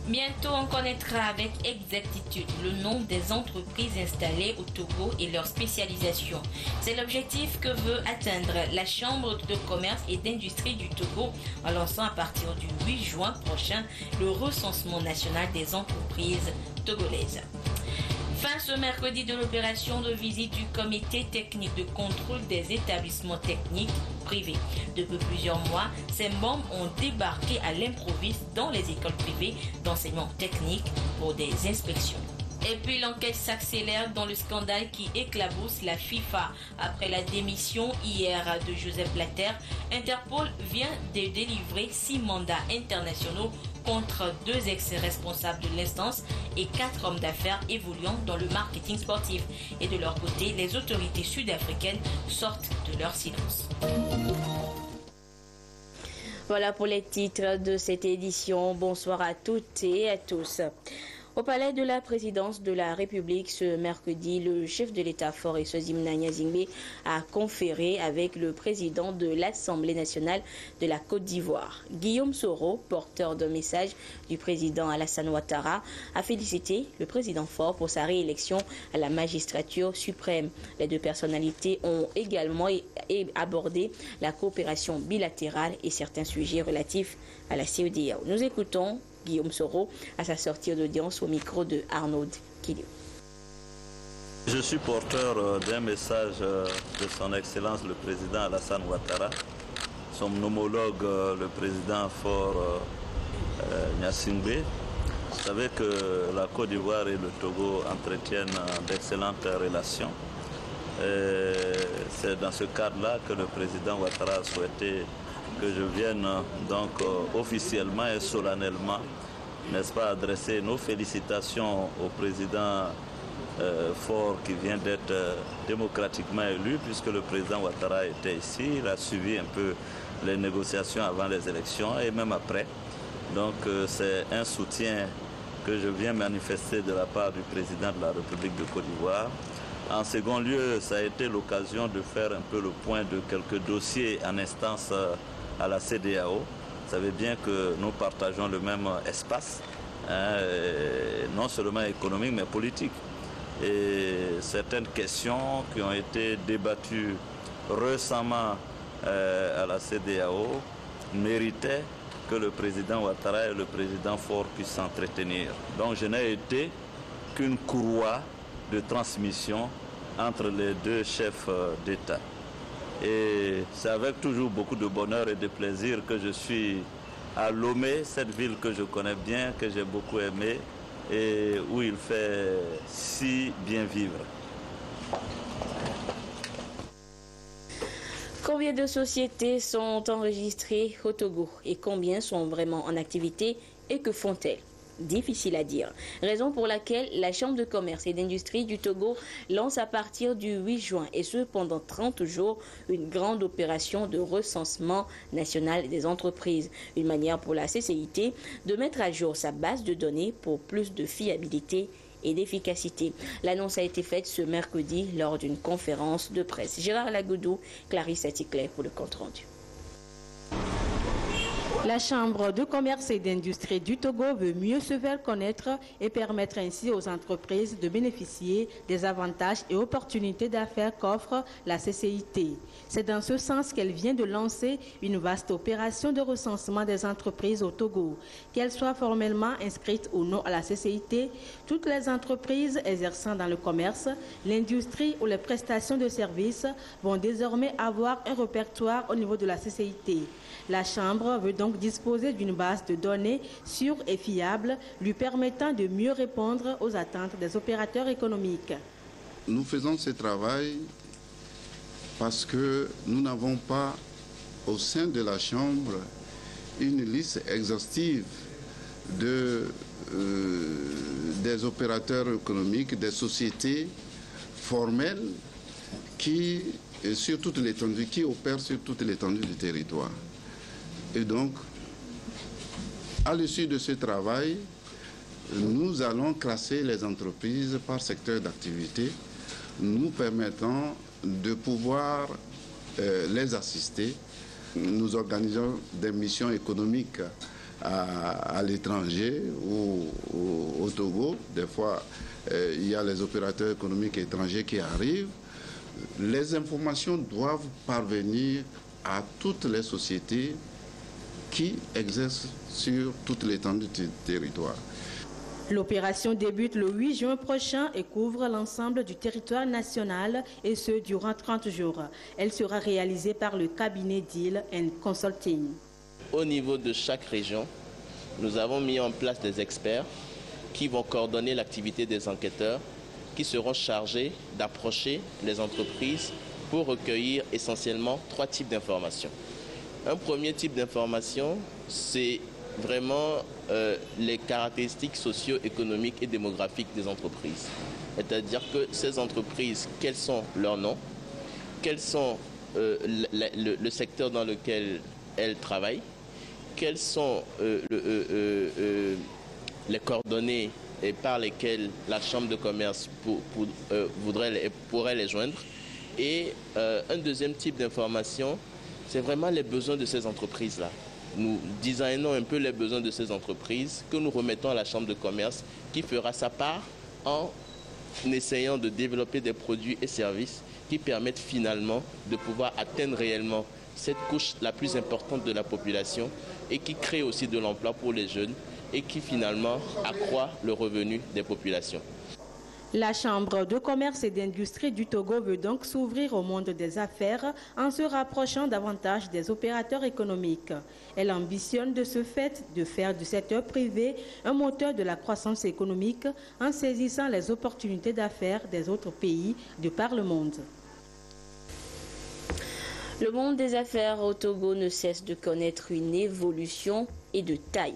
Bientôt, on connaîtra avec exactitude le nom des entreprises installées au Togo et leur spécialisation. C'est l'objectif que veut atteindre la Chambre de commerce et d'industrie du Togo en lançant à partir du 8 juin prochain le recensement national des entreprises togolaises. Fin ce mercredi de l'opération de visite du comité technique de contrôle des établissements techniques privés. Depuis plusieurs mois, ces membres ont débarqué à l'improviste dans les écoles privées d'enseignement technique pour des inspections. Et puis l'enquête s'accélère dans le scandale qui éclabousse la FIFA. Après la démission hier de Joseph Blatter, Interpol vient de délivrer 6 mandats internationaux contre 2 ex-responsables de l'instance et 4 hommes d'affaires évoluant dans le marketing sportif. Et de leur côté, les autorités sud-africaines sortent de leur silence. Voilà pour les titres de cette édition. Bonsoir à toutes et à tous. Au palais de la présidence de la République, ce mercredi, le chef de l'État Faure Eswazim Nanyazingbe a conféré avec le président de l'Assemblée nationale de la Côte d'Ivoire. Guillaume Soro, porteur d'un message du président Alassane Ouattara, a félicité le président Faure pour sa réélection à la magistrature suprême. Les 2 personnalités ont également abordé la coopération bilatérale et certains sujets relatifs à la CEDEAO. Nous écoutons Guillaume Soro à sa sortie d'audience au micro de Arnaud Kilio. Je suis porteur d'un message de son Excellence le président Alassane Ouattara, son homologue le président Faure Gnassingbé. Vous savez que la Côte d'Ivoire et le Togo entretiennent d'excellentes relations. C'est dans ce cadre-là que le président Ouattara a souhaité que je vienne donc officiellement et solennellement, n'est-ce pas, adresser nos félicitations au président Faure qui vient d'être démocratiquement élu, puisque le président Ouattara était ici, il a suivi un peu les négociations avant les élections et même après. Donc c'est un soutien que je viens manifester de la part du président de la République de Côte d'Ivoire. En second lieu, ça a été l'occasion de faire un peu le point de quelques dossiers en instance à la CEDEAO. Vous savez bien que nous partageons le même espace, non seulement économique mais politique. Et certaines questions qui ont été débattues récemment à la CEDEAO méritaient que le président Ouattara et le président Faure puissent s'entretenir. Donc je n'ai été qu'une courroie de transmission entre les 2 chefs d'État. Et c'est avec toujours beaucoup de bonheur et de plaisir que je suis à Lomé, cette ville que je connais bien, que j'ai beaucoup aimée et où il fait si bien vivre. Combien de sociétés sont enregistrées au Togo et combien sont vraiment en activité et que font-elles? Difficile à dire. Raison pour laquelle la Chambre de commerce et d'industrie du Togo lance à partir du 8 juin et ce pendant 30 jours une grande opération de recensement national des entreprises. Une manière pour la CCIT de mettre à jour sa base de données pour plus de fiabilité et d'efficacité. L'annonce a été faite ce mercredi lors d'une conférence de presse. Gérard Lagoudou, Clarisse Aticlet pour le compte rendu. La Chambre de commerce et d'industrie du Togo veut mieux se faire connaître et permettre ainsi aux entreprises de bénéficier des avantages et opportunités d'affaires qu'offre la CCIT. C'est dans ce sens qu'elle vient de lancer une vaste opération de recensement des entreprises au Togo. Qu'elles soient formellement inscrites ou non à la CCIT, toutes les entreprises exerçant dans le commerce, l'industrie ou les prestations de services vont désormais avoir un répertoire au niveau de la CCIT. La Chambre veut donc disposer d'une base de données sûre et fiable, lui permettant de mieux répondre aux attentes des opérateurs économiques. Nous faisons ce travail parce que nous n'avons pas au sein de la Chambre une liste exhaustive des opérateurs économiques, des sociétés formelles qui opèrent sur toute l'étendue du territoire. Et donc, à l'issue de ce travail, nous allons classer les entreprises par secteur d'activité, nous permettant de pouvoir les assister. Nous organisons des missions économiques à l'étranger ou au Togo. Des fois, il y a les opérateurs économiques étrangers qui arrivent. Les informations doivent parvenir à toutes les sociétés qui exercent sur toute l'étendue du territoire. L'opération débute le 8 juin prochain et couvre l'ensemble du territoire national et ce durant 30 jours. Elle sera réalisée par le cabinet Deal & Consulting. Au niveau de chaque région, nous avons mis en place des experts qui vont coordonner l'activité des enquêteurs qui seront chargés d'approcher les entreprises pour recueillir essentiellement 3 types d'informations. Un premier type d'information, c'est vraiment les caractéristiques socio-économiques et démographiques des entreprises. C'est-à-dire que ces entreprises, quels sont leurs noms, quels sont le secteur dans lequel elles travaillent, quelles sont les coordonnées par lesquelles la Chambre de commerce pourrait les joindre. Et un deuxième type d'information, c'est vraiment les besoins de ces entreprises-là. Nous designons un peu les besoins de ces entreprises que nous remettons à la Chambre de commerce qui fera sa part en essayant de développer des produits et services qui permettent finalement de pouvoir atteindre réellement cette couche la plus importante de la population et qui crée aussi de l'emploi pour les jeunes et qui finalement accroît le revenu des populations. La Chambre de commerce et d'industrie du Togo veut donc s'ouvrir au monde des affaires en se rapprochant davantage des opérateurs économiques. Elle ambitionne de ce fait de faire du secteur privé un moteur de la croissance économique en saisissant les opportunités d'affaires des autres pays de par le monde. Le monde des affaires au Togo ne cesse de connaître une évolution et de taille.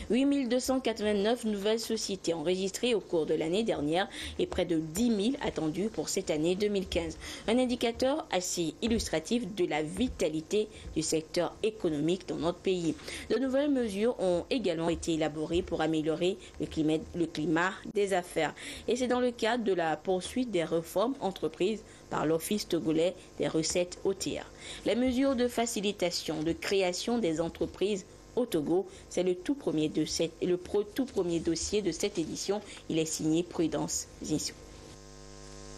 8289 nouvelles sociétés enregistrées au cours de l'année dernière et près de 10 000 attendues pour cette année 2015. Un indicateur assez illustratif de la vitalité du secteur économique dans notre pays. De nouvelles mesures ont également été élaborées pour améliorer le climat des affaires. Et c'est dans le cadre de la poursuite des réformes entreprises par l'Office togolais des recettes OTR. Les mesures de facilitation de création des entreprises au Togo, c'est le tout premier dossier de cette édition. Il est signé Prudence Zinsou.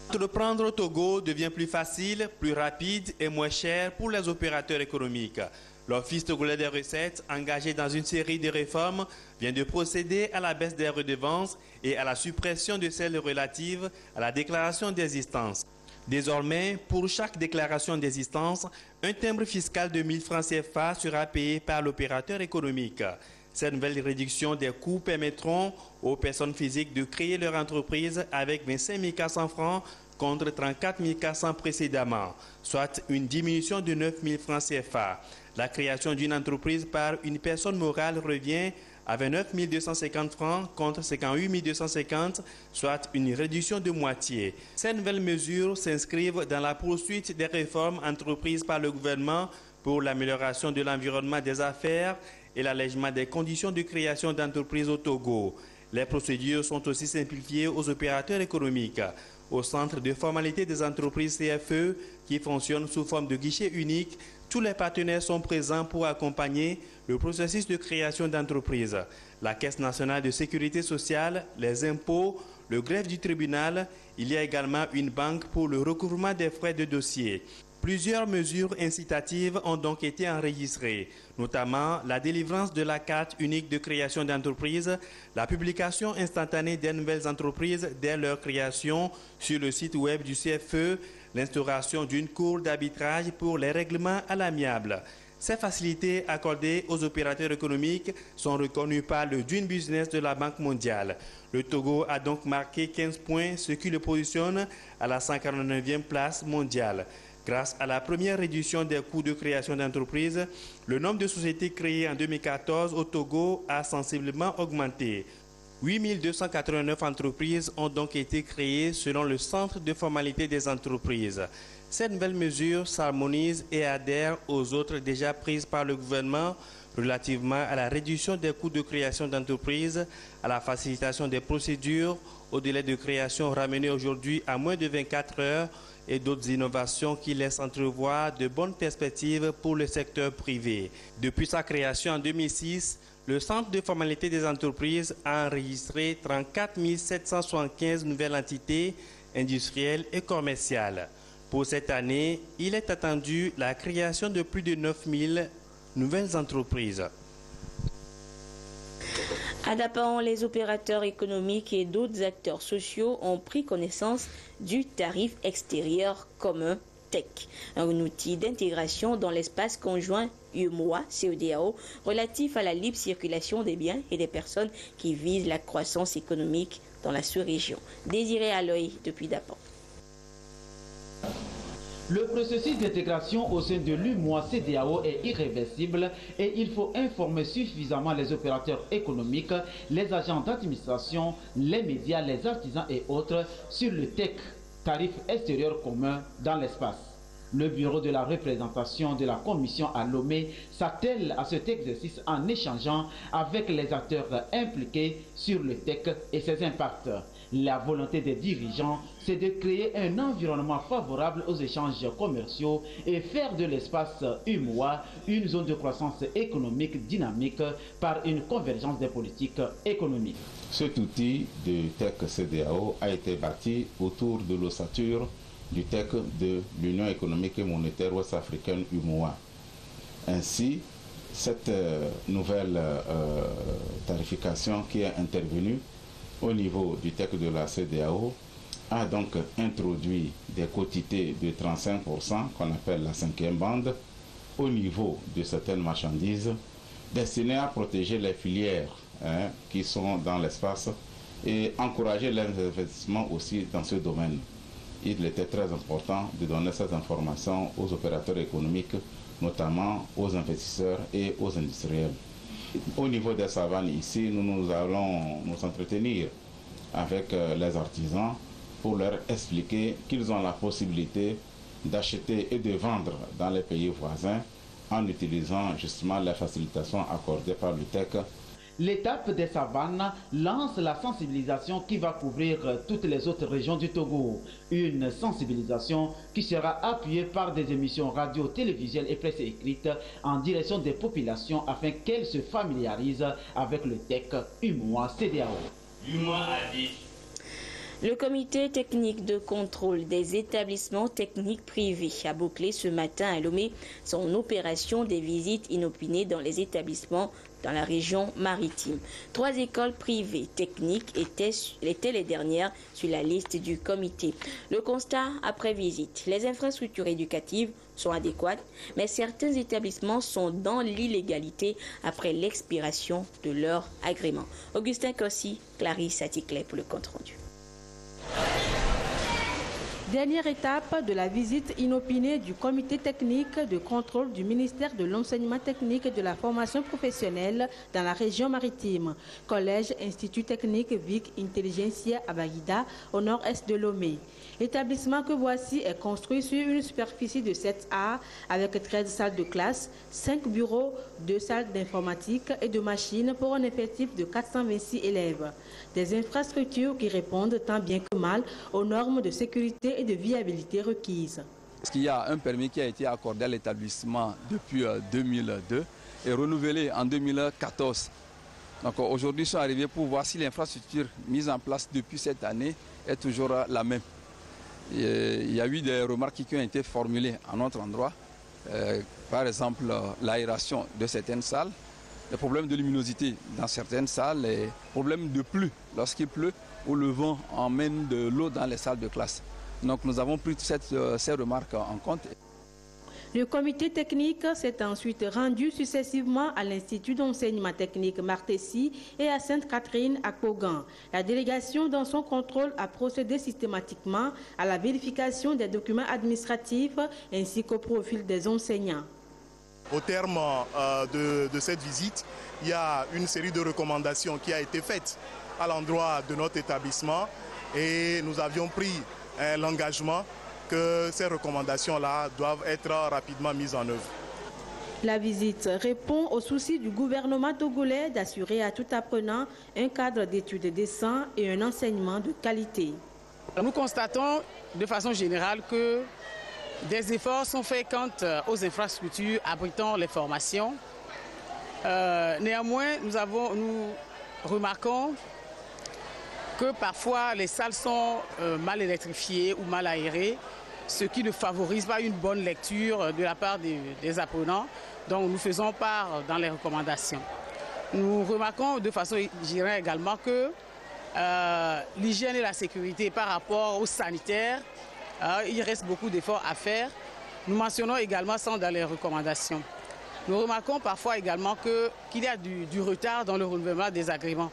Entreprendre au Togo devient plus facile, plus rapide et moins cher pour les opérateurs économiques. L'Office togolais des recettes, engagé dans une série de réformes, vient de procéder à la baisse des redevances et à la suppression de celles relatives à la déclaration d'existence. Désormais, pour chaque déclaration d'existence, un timbre fiscal de 1 000 francs CFA sera payé par l'opérateur économique. Cette nouvelle réduction des coûts permettront aux personnes physiques de créer leur entreprise avec 25 400 francs contre 34 400 précédemment, soit une diminution de 9 000 francs CFA. La création d'une entreprise par une personne morale revient à 29 250 francs contre 58 250, soit une réduction de moitié. Ces nouvelles mesures s'inscrivent dans la poursuite des réformes entreprises par le gouvernement pour l'amélioration de l'environnement des affaires et l'allègement des conditions de création d'entreprises au Togo. Les procédures sont aussi simplifiées aux opérateurs économiques. Au centre de formalité des entreprises CFE, qui fonctionne sous forme de guichet unique, tous les partenaires sont présents pour accompagner le processus de création d'entreprise. La Caisse nationale de sécurité sociale, les impôts, le greffe du tribunal, il y a également une banque pour le recouvrement des frais de dossier. Plusieurs mesures incitatives ont donc été enregistrées, notamment la délivrance de la carte unique de création d'entreprise, la publication instantanée des nouvelles entreprises dès leur création sur le site web du CFE, l'instauration d'une cour d'arbitrage pour les règlements à l'amiable. Ces facilités accordées aux opérateurs économiques sont reconnues par le Doing Business de la Banque mondiale. Le Togo a donc marqué 15 points, ce qui le positionne à la 149e place mondiale. Grâce à la première réduction des coûts de création d'entreprises, le nombre de sociétés créées en 2014 au Togo a sensiblement augmenté. 8 289 entreprises ont donc été créées selon le Centre de formalité des entreprises. Cette nouvelle mesure s'harmonise et adhère aux autres déjà prises par le gouvernement relativement à la réduction des coûts de création d'entreprises, à la facilitation des procédures, au délai de création ramené aujourd'hui à moins de 24 heures et d'autres innovations qui laissent entrevoir de bonnes perspectives pour le secteur privé. Depuis sa création en 2006, le Centre de formalité des entreprises a enregistré 34 775 nouvelles entités industrielles et commerciales. Pour cette année, il est attendu la création de plus de 9 000 nouvelles entreprises. À Dapan, les opérateurs économiques et d'autres acteurs sociaux ont pris connaissance du tarif extérieur commun TEC, un outil d'intégration dans l'espace conjoint UEMOA-CEDEAO relatif à la libre circulation des biens et des personnes qui visent la croissance économique dans la sous-région. Désiré Aloy depuis Dapan. Le processus d'intégration au sein de l'UEMOA-CEDEAO est irréversible et il faut informer suffisamment les opérateurs économiques, les agents d'administration, les médias, les artisans et autres sur le TEC, tarif extérieur commun dans l'espace. Le bureau de la représentation de la Commission à Lomé s'attelle à cet exercice en échangeant avec les acteurs impliqués sur le TEC et ses impacts. La volonté des dirigeants, c'est de créer un environnement favorable aux échanges commerciaux et faire de l'espace UEMOA une zone de croissance économique dynamique par une convergence des politiques économiques. Cet outil de TEC CEDEAO a été bâti autour de l'ossature du TEC de l'Union économique et monétaire ouest-africaine UEMOA. Ainsi, cette nouvelle tarification qui est intervenue au niveau du TEC de la CEDEAO a donc introduit des quotités de 35% qu'on appelle la 5e bande au niveau de certaines marchandises destinées à protéger les filières qui sont dans l'espace et encourager l'investissement aussi dans ce domaine. Il était très important de donner ces informations aux opérateurs économiques, notamment aux investisseurs et aux industriels. Au niveau des savanes ici, nous allons nous entretenir avec les artisans pour leur expliquer qu'ils ont la possibilité d'acheter et de vendre dans les pays voisins en utilisant justement les facilitations accordées par le TEC. L'étape des savanes lance la sensibilisation qui va couvrir toutes les autres régions du Togo. Une sensibilisation qui sera appuyée par des émissions radio, télévisuelles et presse écrite en direction des populations afin qu'elles se familiarisent avec le TEC UEMOA-CEDEAO. Le comité technique de contrôle des établissements techniques privés a bouclé ce matin à Lomé son opération des visites inopinées dans les établissements dans la région maritime. 3 écoles privées techniques étaient les dernières sur la liste du comité. Le constat après visite, les infrastructures éducatives sont adéquates, mais certains établissements sont dans l'illégalité après l'expiration de leur agrément. Augustin Kossi, Clarisse Aticlay pour le compte rendu. Dernière étape de la visite inopinée du comité technique de contrôle du ministère de l'enseignement technique et de la formation professionnelle dans la région maritime. Collège Institut technique Vic Intelligentsia à Baguida, au nord-est de Lomé. L'établissement que voici est construit sur une superficie de 7 A avec 13 salles de classe, 5 bureaux, 2 salles d'informatique et de machines pour un effectif de 426 élèves. Des infrastructures qui répondent tant bien que mal aux normes de sécurité et de viabilité requises. Il y a un permis qui a été accordé à l'établissement depuis 2002 et renouvelé en 2014. Donc aujourd'hui, ils sont arrivés pour voir si l'infrastructure mise en place depuis cette année est toujours la même. Il y a eu des remarques qui ont été formulées à notre endroit, par exemple l'aération de certaines salles, les problèmes de luminosité dans certaines salles, les problèmes de pluie lorsqu'il pleut ou le vent emmène de l'eau dans les salles de classe. Donc nous avons pris ces remarques en compte. Le comité technique s'est ensuite rendu successivement à l'Institut d'enseignement technique Martessi et à Sainte-Catherine à Kogan. La délégation, dans son contrôle, a procédé systématiquement à la vérification des documents administratifs ainsi qu'au profil des enseignants. Au terme de cette visite, il y a une série de recommandations qui a été faite à l'endroit de notre établissement et nous avions pris l'engagement que ces recommandations-là doivent être rapidement mises en œuvre. La visite répond au souci du gouvernement togolais d'assurer à tout apprenant un cadre d'études décent et un enseignement de qualité. Nous constatons de façon générale que des efforts sont faits quant aux infrastructures abritant les formations. Néanmoins, nous remarquons que parfois les salles sont mal électrifiées ou mal aérées, ce qui ne favorise pas une bonne lecture de la part des apprenants. Donc nous faisons part dans les recommandations. Nous remarquons de façon générale également que l'hygiène et la sécurité par rapport aux sanitaires, il reste beaucoup d'efforts à faire. Nous mentionnons également ça dans les recommandations. Nous remarquons parfois également qu'il y a du retard dans le renouvellement des agréments.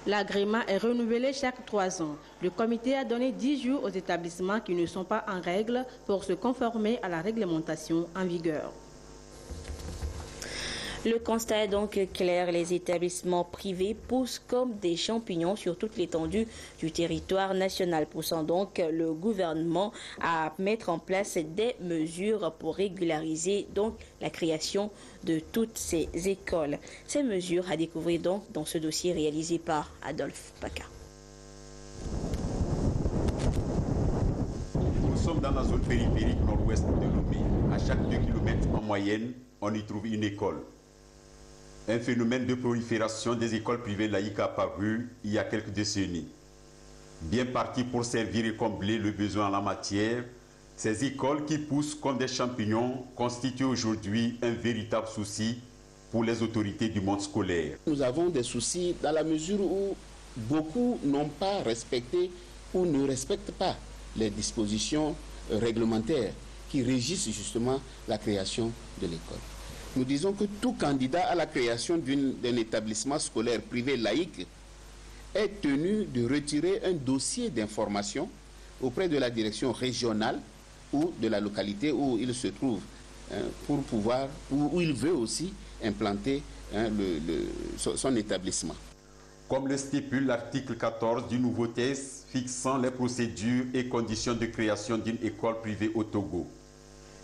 L'agrément est renouvelé chaque 3 ans. Le comité a donné 10 jours aux établissements qui ne sont pas en règle pour se conformer à la réglementation en vigueur. Le constat est donc clair, les établissements privés poussent comme des champignons sur toute l'étendue du territoire national, poussant donc le gouvernement à mettre en place des mesures pour régulariser donc la création de toutes ces écoles. Ces mesures à découvrir donc dans ce dossier réalisé par Adolphe Paca. Nous sommes dans la zone périphérique nord-ouest de Lomé. À chaque 2 km en moyenne, on y trouve une école. Un phénomène de prolifération des écoles privées laïques a apparu il y a quelques décennies. Bien parti pour servir et combler le besoin en la matière, ces écoles qui poussent comme des champignons constituent aujourd'hui un véritable souci pour les autorités du monde scolaire. Nous avons des soucis dans la mesure où beaucoup n'ont pas respecté ou ne respectent pas les dispositions réglementaires qui régissent justement la création de l'école. Nous disons que tout candidat à la création d'un établissement scolaire privé laïque est tenu de retirer un dossier d'information auprès de la direction régionale ou de la localité où il se trouve, pour pouvoir, où il veut aussi implanter son établissement. Comme le stipule l'article 14 du nouveau texte fixant les procédures et conditions de création d'une école privée au Togo.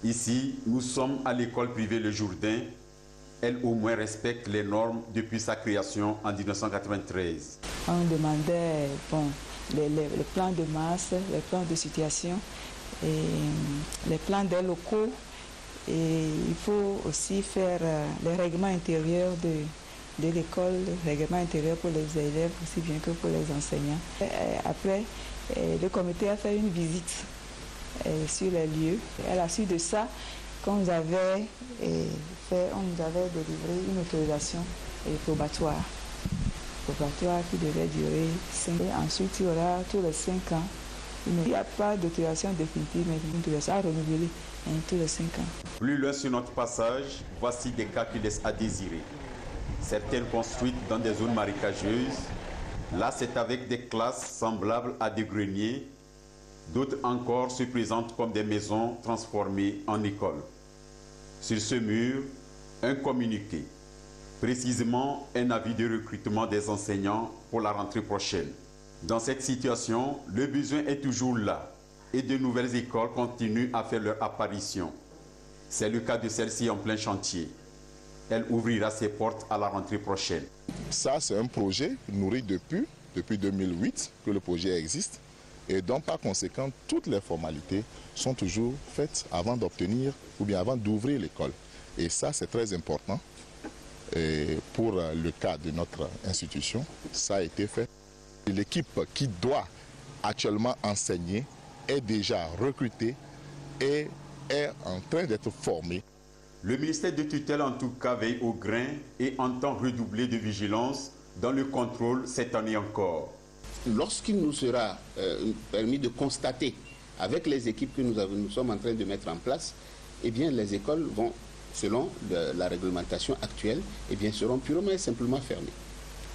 Ici, nous sommes à l'école privée Le Jourdain. Elle au moins respecte les normes depuis sa création en 1993. On demandait les plans de masse, les plans de situation, et les plans des locaux. Et il faut aussi faire les règlements intérieurs de l'école, les règlements intérieurs pour les élèves aussi bien que pour les enseignants. Après, le comité a fait une visite sur les lieux. À la suite de ça, on nous avait délivré une autorisation probatoire qui devait durer 5 ans. Ensuite, il y aura tous les 5 ans. Il n'y a pas d'autorisation définitive, mais une autorisation à renouveler tous les 5 ans. Plus loin sur notre passage, voici des cas qui laissent à désirer. Certaines construites dans des zones marécageuses. Là, c'est avec des classes semblables à des greniers. D'autres encore se présentent comme des maisons transformées en écoles. Sur ce mur, un communiqué, précisément un avis de recrutement des enseignants pour la rentrée prochaine. Dans cette situation, le besoin est toujours là et de nouvelles écoles continuent à faire leur apparition. C'est le cas de celle-ci en plein chantier. Elle ouvrira ses portes à la rentrée prochaine. Ça, c'est un projet nourri depuis 2008 que le projet existe. Et donc, par conséquent, toutes les formalités sont toujours faites avant d'obtenir ou bien avant d'ouvrir l'école. Et ça, c'est très important. Et pour le cas de notre institution, ça a été fait. L'équipe qui doit actuellement enseigner est déjà recrutée et est en train d'être formée. Le ministère de tutelle, en tout cas, veille au grain et entend redoubler de vigilance dans le contrôle cette année encore. Lorsqu'il nous sera permis de constater, avec les équipes que nous sommes en train de mettre en place, eh bien, les écoles vont, selon la réglementation actuelle, eh bien, seront purement et simplement fermées.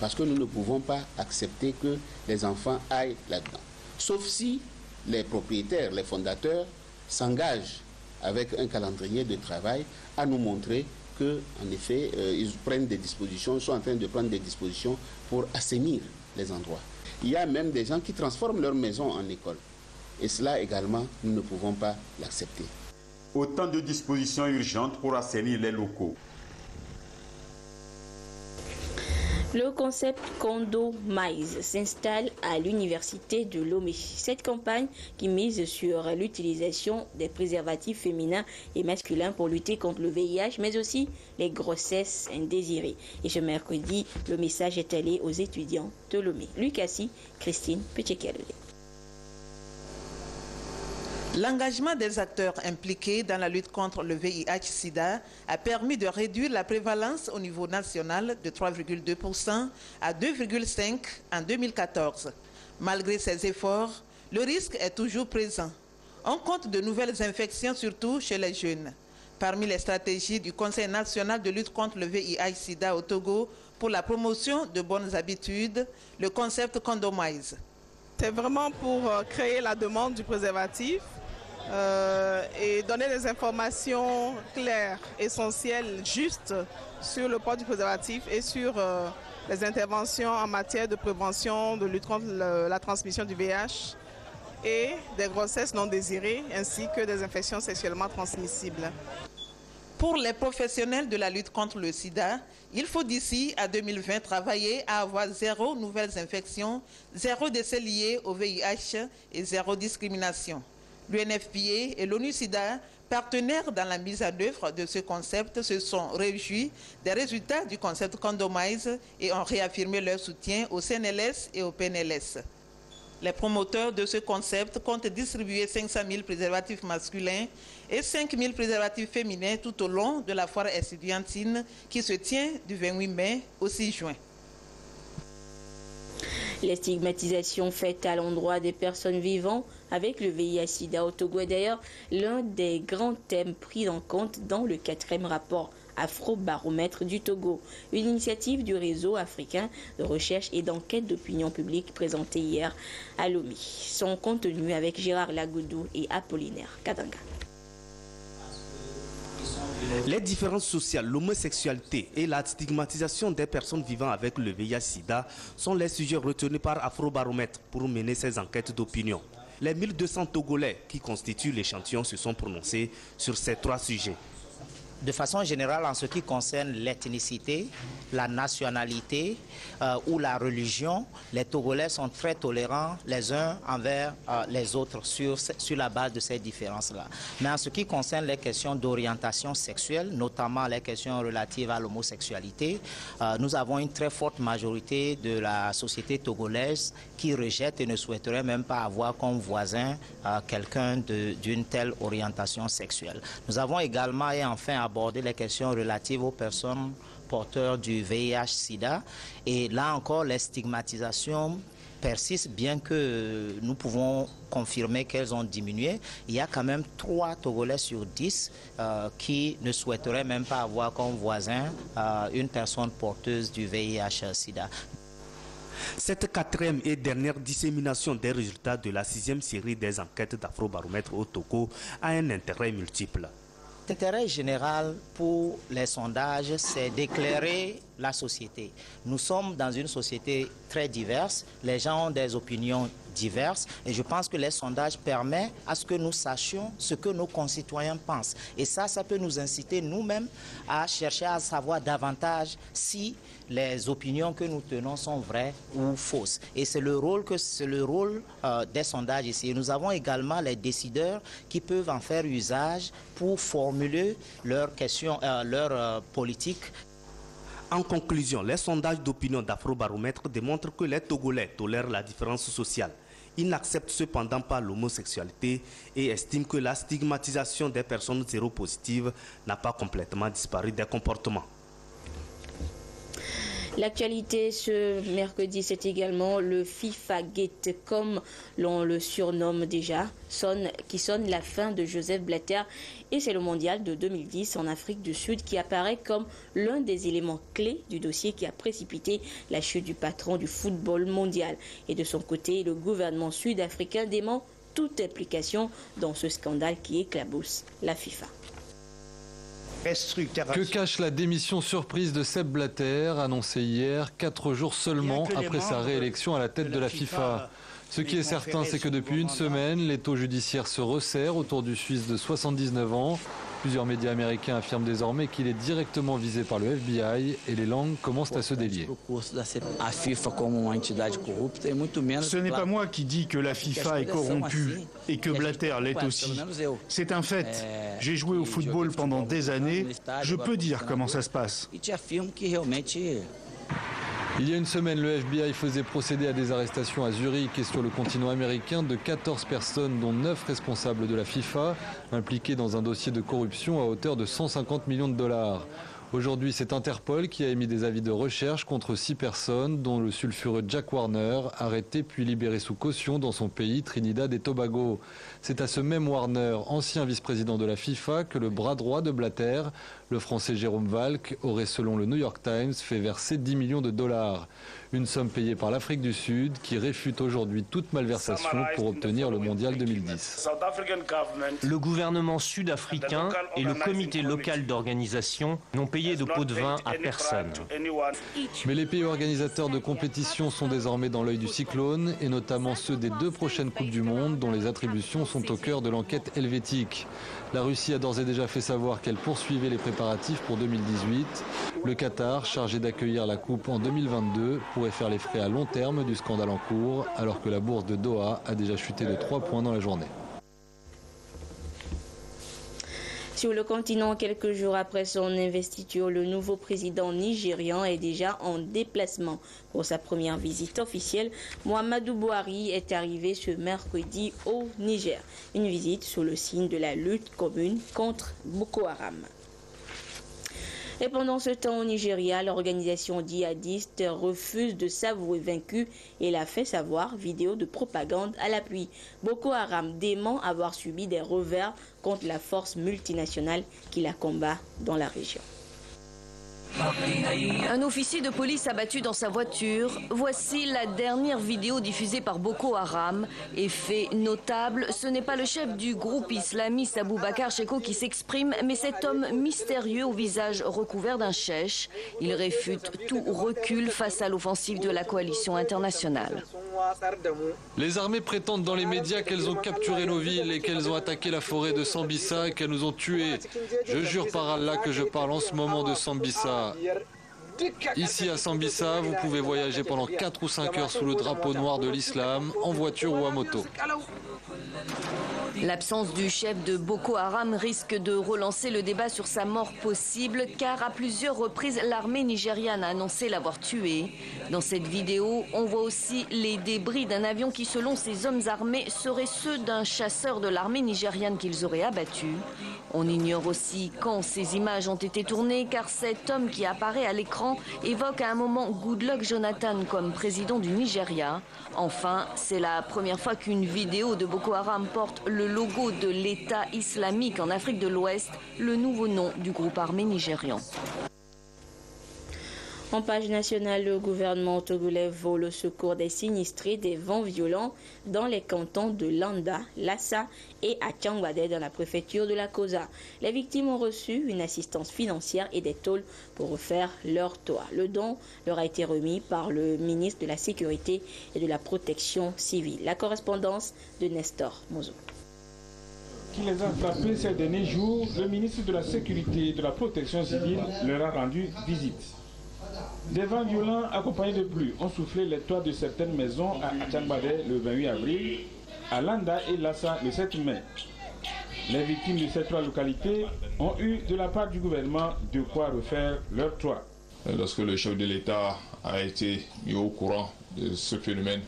Parce que nous ne pouvons pas accepter que les enfants aillent là-dedans. Sauf si les propriétaires, les fondateurs, s'engagent avec un calendrier de travail à nous montrer qu'en effet, ils prennent des dispositions, sont en train de prendre des dispositions pour assainir les endroits. Il y a même des gens qui transforment leur maison en école. Et cela également, nous ne pouvons pas l'accepter. Autant de dispositions urgentes pour assainir les locaux. Le concept Condomise s'installe à l'université de Lomé. Cette campagne qui mise sur l'utilisation des préservatifs féminins et masculins pour lutter contre le VIH, mais aussi les grossesses indésirées. Et ce mercredi, le message est allé aux étudiants de Lomé. Lucassi, Christine Pechekelele. L'engagement des acteurs impliqués dans la lutte contre le VIH-Sida a permis de réduire la prévalence au niveau national de 3,2% à 2,5% en 2014. Malgré ces efforts, le risque est toujours présent. On compte de nouvelles infections, surtout chez les jeunes. Parmi les stratégies du Conseil national de lutte contre le VIH-Sida au Togo pour la promotion de bonnes habitudes, le concept Condomise. C'est vraiment pour créer la demande du préservatif et donner des informations claires, essentielles, justes sur le port du préservatif et sur les interventions en matière de prévention, de lutte contre la transmission du VIH et des grossesses non désirées ainsi que des infections sexuellement transmissibles. Pour les professionnels de la lutte contre le sida, il faut d'ici à 2020 travailler à avoir 0 nouvelles infections, 0 décès liés au VIH et 0 discrimination. L'UNFPA et l'ONU-SIDA, partenaires dans la mise en œuvre de ce concept, se sont réjouis des résultats du concept Condomise et ont réaffirmé leur soutien au CNLS et au PNLS. Les promoteurs de ce concept comptent distribuer 500 000 préservatifs masculins et 5 000 préservatifs féminins tout au long de la foire estudiantine qui se tient du 28 mai au 6 juin. Les stigmatisations faites à l'endroit des personnes vivant avec le VIH-Sida au Togo est d'ailleurs l'un des grands thèmes pris en compte dans le 4e rapport Afro-Baromètre du Togo, une initiative du réseau africain de recherche et d'enquête d'opinion publique présentée hier à Lomé. Son contenu avec Gérard Lagoudou et Apollinaire Kadanga. Les différences sociales, l'homosexualité et la stigmatisation des personnes vivant avec le VIH-Sida sont les sujets retenus par Afro-Baromètre pour mener ces enquêtes d'opinion. Les 1200 Togolais qui constituent l'échantillon se sont prononcés sur ces 3 sujets. De façon générale, en ce qui concerne l'ethnicité, la nationalité ou la religion, les Togolais sont très tolérants les uns envers les autres sur la base de ces différences-là. Mais en ce qui concerne les questions d'orientation sexuelle, notamment les questions relatives à l'homosexualité, nous avons une très forte majorité de la société togolaise qui rejette et ne souhaiterait même pas avoir comme voisin quelqu'un d'une telle orientation sexuelle. Nous avons également et enfin aborder les questions relatives aux personnes porteurs du VIH-Sida. Et là encore, les stigmatisations persistent, bien que nous pouvons confirmer qu'elles ont diminué. Il y a quand même 3 Togolais sur 10 qui ne souhaiteraient même pas avoir comme voisin une personne porteuse du VIH-Sida. Cette 4e et dernière dissémination des résultats de la 6e série des enquêtes d'Afro-Baromètre au Togo a un intérêt multiple. L'intérêt général pour les sondages, c'est d'éclairer la société. Nous sommes dans une société très diverse, les gens ont des opinions diverses et je pense que les sondages permettent à ce que nous sachions ce que nos concitoyens pensent. Et ça peut nous inciter nous-mêmes à chercher à savoir davantage si les opinions que nous tenons sont vraies ou fausses. Et c'est le rôle des sondages ici. Et nous avons également les décideurs qui peuvent en faire usage pour formuler leurs questions, leurs politiques. En conclusion, les sondages d'opinion d'Afro-Baromètre démontrent que les Togolais tolèrent la différence sociale. Ils n'acceptent cependant pas l'homosexualité et estiment que la stigmatisation des personnes séropositives n'a pas complètement disparu des comportements. L'actualité ce mercredi, c'est également le FIFA Gate, comme l'on le surnomme déjà, qui sonne la fin de Joseph Blatter. Et c'est le mondial de 2010 en Afrique du Sud qui apparaît comme l'un des éléments clés du dossier qui a précipité la chute du patron du football mondial. Et de son côté, le gouvernement sud-africain dément toute implication dans ce scandale qui éclabousse la FIFA. Que cache la démission surprise de Sepp Blatter, annoncée hier, 4 jours seulement après sa réélection à la tête de la FIFA? Ce qui est certain, c'est que depuis une semaine, l'étau judiciaire se resserre autour du Suisse de 79 ans. Plusieurs médias américains affirment désormais qu'il est directement visé par le FBI et les langues commencent à se délier. Ce n'est pas moi qui dis que la FIFA est corrompue et que Blatter l'est aussi. C'est un fait. J'ai joué au football pendant des années. Je peux dire comment ça se passe. Il y a une semaine, le FBI faisait procéder à des arrestations à Zurich et sur le continent américain de 14 personnes, dont 9 responsables de la FIFA, impliqués dans un dossier de corruption à hauteur de 150 millions de dollars. Aujourd'hui, c'est Interpol qui a émis des avis de recherche contre 6 personnes, dont le sulfureux Jack Warner, arrêté puis libéré sous caution dans son pays, Trinidad et Tobago. C'est à ce même Warner, ancien vice-président de la FIFA, que le bras droit de Blatter, le Français Jérôme Valk, aurait, selon le New York Times, fait verser 10 millions de dollars. Une somme payée par l'Afrique du Sud qui réfute aujourd'hui toute malversation pour obtenir le mondial 2010. Le gouvernement sud-africain et le comité local d'organisation n'ont payé de pot de vin à personne. Mais les pays organisateurs de compétition sont désormais dans l'œil du cyclone, et notamment ceux des 2 prochaines Coupes du Monde, dont les attributions sont au cœur de l'enquête helvétique. La Russie a d'ores et déjà fait savoir qu'elle poursuivait les préparatifs pour 2018. Le Qatar, chargé d'accueillir la Coupe en 2022, pourrait faire les frais à long terme du scandale en cours, alors que la bourse de Doha a déjà chuté de 3 points dans la journée. Sur le continent, quelques jours après son investiture, le nouveau président nigérian est déjà en déplacement. Pour sa première visite officielle, Muhammadu Buhari est arrivé ce mercredi au Niger. Une visite sous le signe de la lutte commune contre Boko Haram. Et pendant ce temps au Nigeria, l'organisation djihadiste refuse de s'avouer vaincue et l'a fait savoir, vidéo de propagande à l'appui. Boko Haram dément avoir subi des revers contre la force multinationale qui la combat dans la région. Un officier de police abattu dans sa voiture. Voici la dernière vidéo diffusée par Boko Haram. Effet notable, ce n'est pas le chef du groupe islamiste Aboubakar Sheko qui s'exprime, mais cet homme mystérieux au visage recouvert d'un chèche. Il réfute tout recul face à l'offensive de la coalition internationale. Les armées prétendent dans les médias qu'elles ont capturé nos villes et qu'elles ont attaqué la forêt de Sambisa et qu'elles nous ont tués. Je jure par Allah que je parle en ce moment de Sambisa. Ici à Sambisa, vous pouvez voyager pendant 4 ou 5 heures sous le drapeau noir de l'islam, en voiture ou à moto. L'absence du chef de Boko Haram risque de relancer le débat sur sa mort possible, car à plusieurs reprises, l'armée nigériane a annoncé l'avoir tué. Dans cette vidéo, on voit aussi les débris d'un avion qui, selon ces hommes armés, seraient ceux d'un chasseur de l'armée nigériane qu'ils auraient abattu. On ignore aussi quand ces images ont été tournées, car cet homme qui apparaît à l'écran évoque à un moment Goodluck Jonathan comme président du Nigeria. Enfin, c'est la première fois qu'une vidéo de Boko Haram porte le logo de l'État islamique en Afrique de l'Ouest, le nouveau nom du groupe armé nigérian. En page nationale, le gouvernement togolais vole au secours des sinistrés des vents violents dans les cantons de Landa, Lassa et Achangwade dans la préfecture de la Kosa. Les victimes ont reçu une assistance financière et des tôles pour refaire leur toit. Le don leur a été remis par le ministre de la Sécurité et de la Protection civile. La correspondance de Nestor Mozo. Qui les a frappés ces derniers jours, le ministre de la Sécurité et de la Protection civile leur a rendu visite. Des vents violents accompagnés de pluie ont soufflé les toits de certaines maisons à Achangwade le 28 avril, à Landa et Lassa le 7 mai. Les victimes de ces 3 localités ont eu de la part du gouvernement de quoi refaire leur toit. Lorsque le chef de l'État a été mis au courant de ce phénomène,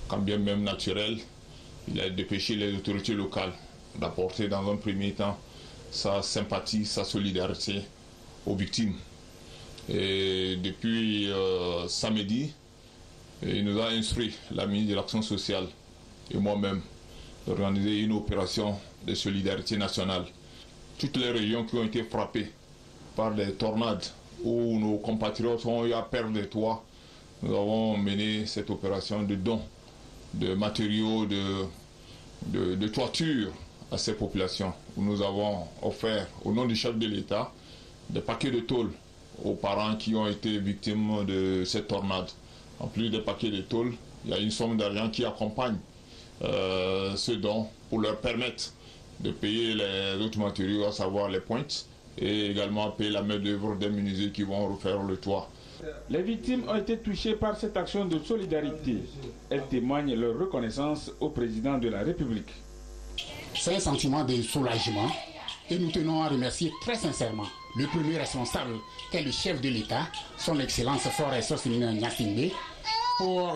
quand bien même naturel, il a dépêché les autorités locales d'apporter dans un premier temps sa sympathie, sa solidarité aux victimes. Et depuis samedi, il nous a instruit, la ministre de l'Action sociale et moi-même, d'organiser une opération de solidarité nationale. Toutes les régions qui ont été frappées par des tornades où nos compatriotes ont eu à perdre des toits, nous avons mené cette opération de don de matériaux de toiture à ces populations, où nous avons offert au nom du chef de l'État des paquets de tôles aux parents qui ont été victimes de cette tornade, En plus des paquets de tôle, il y a une somme d'argent qui accompagne ce don pour leur permettre de payer les autres matériaux, à savoir les pointes, et également payer la main-d'œuvre des menuisiers qui vont refaire le toit. Les victimes ont été touchées par cette action de solidarité. Elles témoignent leur reconnaissance au président de la République. C'est un sentiment de soulagement et nous tenons à remercier très sincèrement le premier responsable, qui est le chef de l'État, son Excellence Faure Sossémina Gnassingbé, pour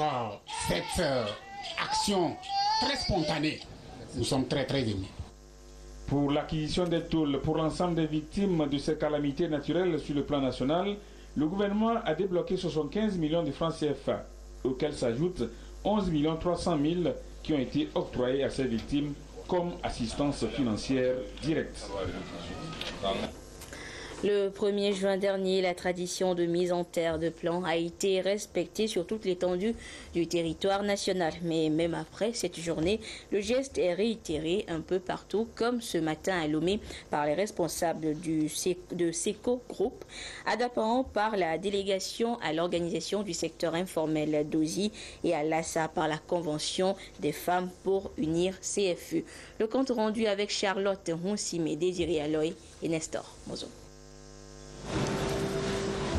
cette action très spontanée. Nous sommes très émus. Pour l'acquisition des tôles pour l'ensemble des victimes de ces calamités naturelles sur le plan national, le gouvernement a débloqué 75 millions de francs CFA, auxquels s'ajoutent 11 300 000 qui ont été octroyés à ces victimes comme assistance financière directe. Le 1er juin dernier, la tradition de mise en terre de plants a été respectée sur toute l'étendue du territoire national. Mais même après cette journée, le geste est réitéré un peu partout, comme ce matin à Lomé par les responsables de SECO Group, à Daparan par la délégation à l'organisation du secteur informel d'OSI et à Lassa par la Convention des femmes pour unir CFU. Le compte rendu avec Charlotte Honsime, Désiré Aloy et Nestor Mozo.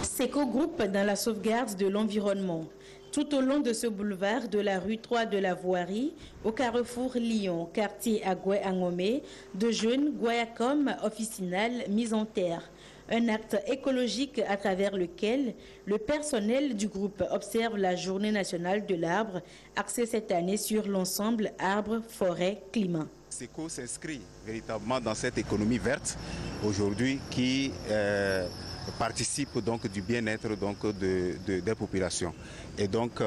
SECO Group dans la sauvegarde de l'environnement. Tout au long de ce boulevard de la rue 3 de la Voirie, au carrefour Lyon, quartier Agoué Angomé, de jeunes Guayacom officinales mis en terre. Un acte écologique à travers lequel le personnel du groupe observe la journée nationale de l'arbre, axée cette année sur l'ensemble arbre, forêt, climat. SECO s'inscrit véritablement dans cette économie verte aujourd'hui qui participe donc du bien-être des populations. Et donc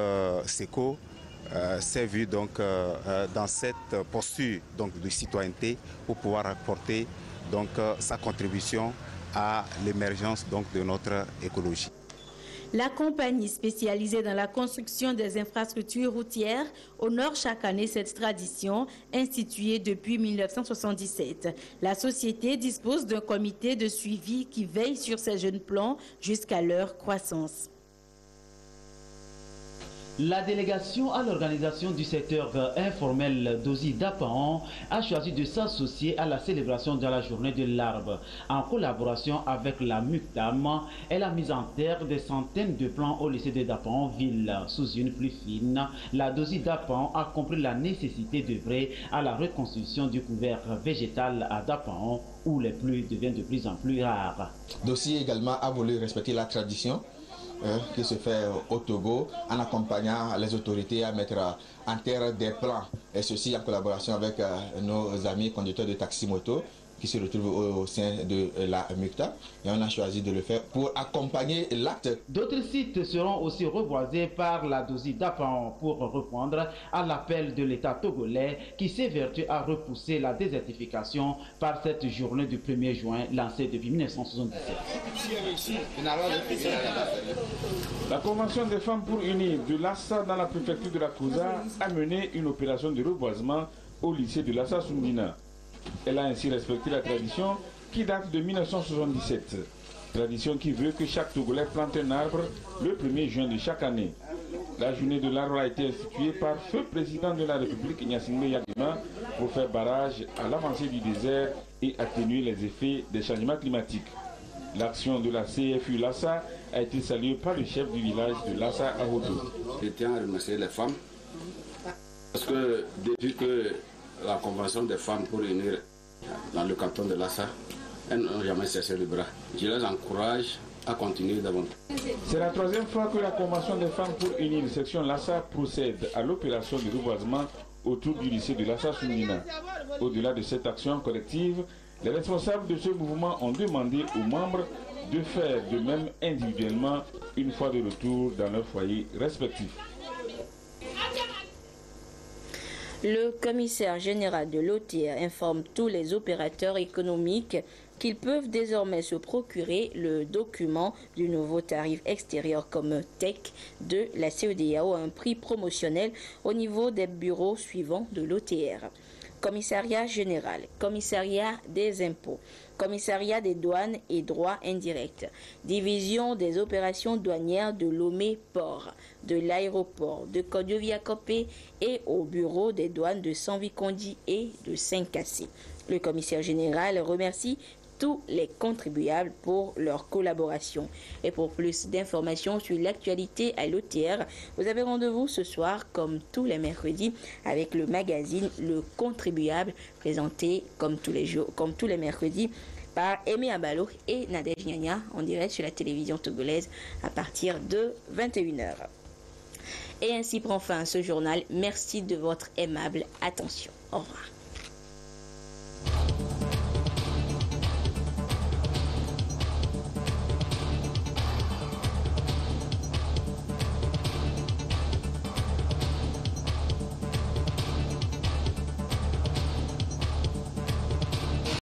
SECO s'est vu donc dans cette posture donc de citoyenneté pour pouvoir apporter donc sa contribution à l'émergence donc de notre écologie. La compagnie spécialisée dans la construction des infrastructures routières honore chaque année cette tradition instituée depuis 1977. La société dispose d'un comité de suivi qui veille sur ces jeunes plants jusqu'à leur croissance. La délégation à l'organisation du secteur informel d'Osi Daparan a choisi de s'associer à la célébration de la journée de l'arbre. En collaboration avec la MUCTAM, elle a mis en terre des centaines de plants au lycée de Daparan-Ville. Sous une pluie fine, la Dosi Daparan a compris la nécessité d'œuvrer à la reconstruction du couvert végétal à Daparan, où les pluies deviennent de plus en plus rares. Dosi également a voulu respecter la tradition qui se fait au Togo en accompagnant les autorités à mettre en terre des plans, et ceci en collaboration avec nos amis conducteurs de taxi-moto qui se retrouvent au sein de la MUCTA, et on a choisi de le faire pour accompagner l'acte. D'autres sites seront aussi reboisés par la Dosi Daparan pour répondre à l'appel de l'État togolais qui s'évertue à repousser la désertification par cette journée du 1er juin lancée depuis 1977. La Convention des femmes pour unir de Lassa dans la préfecture de la Kouza a mené une opération de reboisement au lycée de Lassa-Soundina. Elle a ainsi respecté la tradition qui date de 1977. Tradition qui veut que chaque Togolais plante un arbre le 1er juin de chaque année. La journée de l'arbre a été instituée par feu président de la République Gnassingbé Yadima pour faire barrage à l'avancée du désert et atténuer les effets des changements climatiques. L'action de la CFU Lassa a été saluée par le chef du village de Lassa Ahodo. Je tiens à remercier les femmes parce que depuis que la Convention des femmes pour unir dans le canton de Lassa, elles n'ont jamais cessé le bras. Je les encourage à continuer davantage. C'est la troisième fois que la Convention des femmes pour unir section Lassa procède à l'opération de reboisement autour du lycée de Lassa-Soundina. Au-delà de cette action collective, les responsables de ce mouvement ont demandé aux membres de faire de même individuellement une fois de retour dans leur foyer respectif. Le commissaire général de l'OTR informe tous les opérateurs économiques qu'ils peuvent désormais se procurer le document du nouveau tarif extérieur comme TEC de la CEDEAO à un prix promotionnel au niveau des bureaux suivants de l'OTR. commissariat général, commissariat des impôts, commissariat des douanes et droits indirects, division des opérations douanières de Lomé-Port, de l'aéroport de Kodioviakopé et au bureau des douanes de Sanvikondi et de Saint-Cassé. Le commissaire général remercie tous les contribuables pour leur collaboration. Et pour plus d'informations sur l'actualité à l'OTR, vous avez rendez-vous ce soir, comme tous les mercredis, avec le magazine Le Contribuable, présenté comme tous les mercredis par Aimé Abalo et Nadège Nyanya, en direct sur la télévision togolaise à partir de 21h. Et ainsi prend fin ce journal. Merci de votre aimable attention. Au revoir.